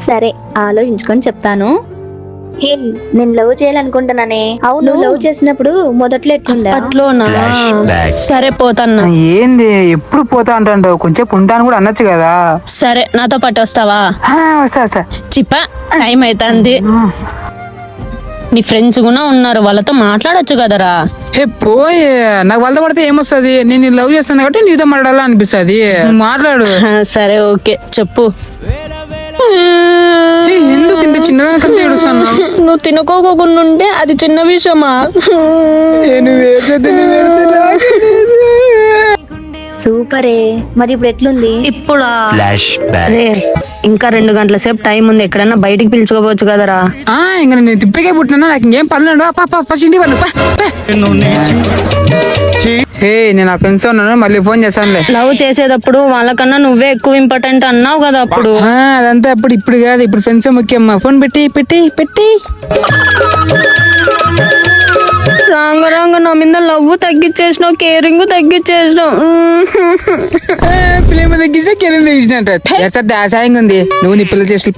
సరే ఆలోచించుకొని చెప్తాను. హే, నేను లవ్ చేయాలనుకుంటున్నానే. అవును, లవ్ చేసినప్పుడు మొదట్లో ఎట్లుందా? అట్లోనా? సరే పోతాన్నా. ఏంది ఎప్పుడు పోతా అంటావు? కొంచెం ఉంటాను కూడా అనొచ్చు కదా. సరే నాతో పాటు వస్తావా? వస్తా. చిప్ప టైం అవుతుంది. నీ ఫ్రెండ్స్ కూడా ఉన్నారు, వాళ్ళతో మాట్లాడొచ్చు కదరా. పోయే, నాకు వాళ్ళతో పడితే ఏమొస్తుంది? నేను లవ్ చేస్తాను కాబట్టి నీతో మాట్లాడాలా అనిపిస్తుంది. మాట్లాడు. సరే ఓకే చెప్పు. ఎందుకు ఇంత చిన్నదానికంటే ఏడుస్తాను? నువ్వు తినుకోకుండా ఉంటే అది చిన్న విషయమా? సూపరే. మరి ఇప్పుడు ఎట్లుంది? ఇప్పుడా? ఇంకా 2 గంటల సేపు టైం ఉంది, ఎక్కడన్నా బయటికి పిలుచుకోవచ్చు కదరా. ఇంకా నేను తిప్పకే పుట్టినా, నాకు ఇంకేం పనులు. ఫస్ట్ ఇంటికి వాళ్ళు. నేను ఆ ఫ్రెండ్స్ ఉన్నాను, మళ్ళీ ఫోన్ చేస్తానులే. లవ్ చేసేటప్పుడు వాళ్ళకన్నా నువ్వే ఎక్కువ ఇంపార్టెంట్ అన్నావు కదా అప్పుడు. అదంతా అప్పుడు, ఇప్పుడు కాదు. ఇప్పుడు ఫ్రెండ్స్ ముఖ్యం. ఫోన్ పెట్టి రాంగ నా మీద లవ్ తగ్గించేసినావు, కేరింగ్ తగ్గించేసినావు. ప్రేమ తగ్గించినా కెరీర్ తగ్గించినట్టు దాసాయంగా ఉంది. నువ్వు నీ పిల్లలు చేసి